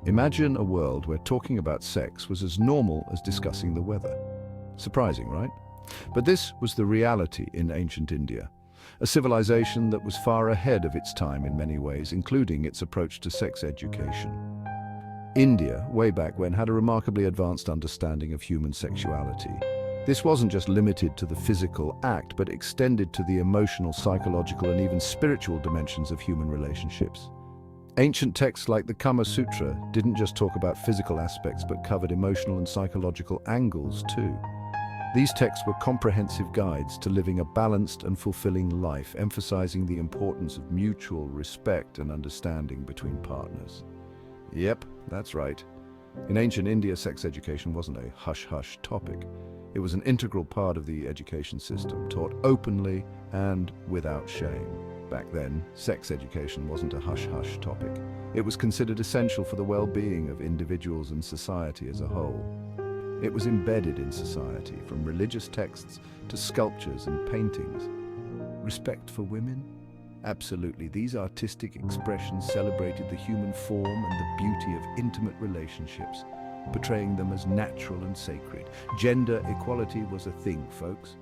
Imagine a world where talking about sex was as normal as discussing the weather. Surprising, right? But this was the reality in ancient India, a civilization that was far ahead of its time in many ways, including its approach to sex education. India, way back when, had a remarkably advanced understanding of human sexuality. This wasn't just limited to the physical act, but extended to the emotional, psychological, and even spiritual dimensions of human relationships. Ancient texts like the Kama Sutra didn't just talk about physical aspects, but covered emotional and psychological angles too. These texts were comprehensive guides to living a balanced and fulfilling life, emphasizing the importance of mutual respect and understanding between partners. Yep, that's right. In ancient India, sex education wasn't a hush-hush topic. It was an integral part of the education system, taught openly and without shame. Back then, sex education wasn't a hush-hush topic. It was considered essential for the well-being of individuals and society as a whole. It was embedded in society, from religious texts to sculptures and paintings. Respect for women? Absolutely. These artistic expressions celebrated the human form and the beauty of intimate relationships, portraying them as natural and sacred. Gender equality was a thing, folks.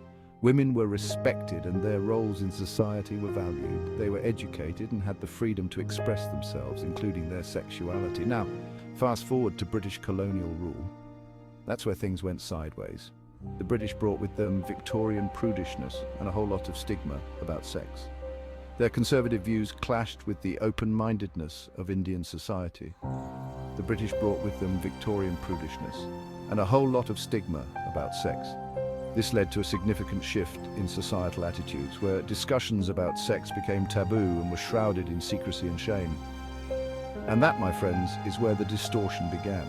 Women were respected and their roles in society were valued. They were educated and had the freedom to express themselves, including their sexuality. Now, fast forward to British colonial rule. That's where things went sideways. The British brought with them Victorian prudishness and a whole lot of stigma about sex. Their conservative views clashed with the open-mindedness of Indian society. The British brought with them Victorian prudishness and a whole lot of stigma about sex. This led to a significant shift in societal attitudes, where discussions about sex became taboo and were shrouded in secrecy and shame. And that, my friends, is where the distortion began.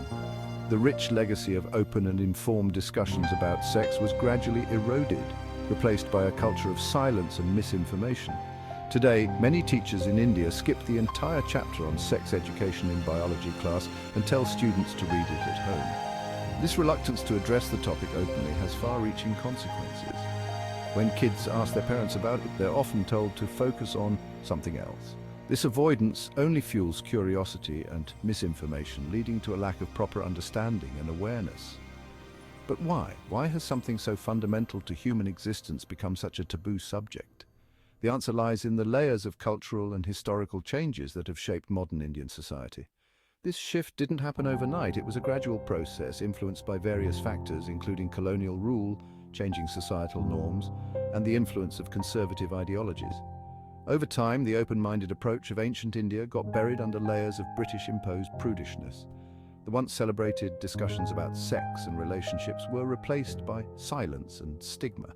The rich legacy of open and informed discussions about sex was gradually eroded, replaced by a culture of silence and misinformation. Today, many teachers in India skip the entire chapter on sex education in biology class and tell students to read it at home. This reluctance to address the topic openly has far-reaching consequences. When kids ask their parents about it, they're often told to focus on something else. This avoidance only fuels curiosity and misinformation, leading to a lack of proper understanding and awareness. But why? Why has something so fundamental to human existence become such a taboo subject? The answer lies in the layers of cultural and historical changes that have shaped modern Indian society. This shift didn't happen overnight. It was a gradual process influenced by various factors, including colonial rule, changing societal norms, and the influence of conservative ideologies. Over time, the open-minded approach of ancient India got buried under layers of British-imposed prudishness. The once celebrated discussions about sex and relationships were replaced by silence and stigma.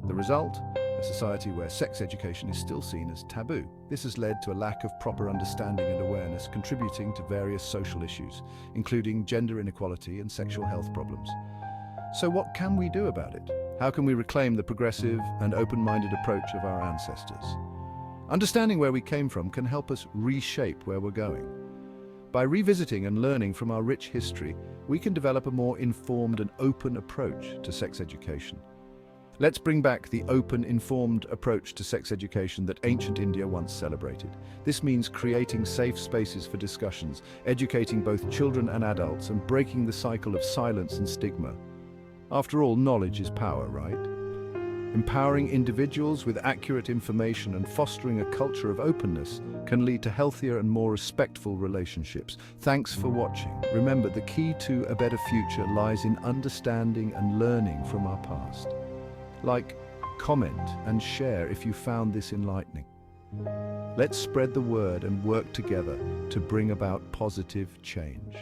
The result? A society where sex education is still seen as taboo. This has led to a lack of proper understanding and awareness, contributing to various social issues, including gender inequality and sexual health problems. So what can we do about it? How can we reclaim the progressive and open-minded approach of our ancestors? Understanding where we came from can help us reshape where we're going. By revisiting and learning from our rich history, we can develop a more informed and open approach to sex education. Let's bring back the open, informed approach to sex education that ancient India once celebrated. This means creating safe spaces for discussions, educating both children and adults, and breaking the cycle of silence and stigma. After all, knowledge is power, right? Empowering individuals with accurate information and fostering a culture of openness can lead to healthier and more respectful relationships. Thanks for watching. Remember, the key to a better future lies in understanding and learning from our past. Like, comment, and share if you found this enlightening. Let's spread the word and work together to bring about positive change.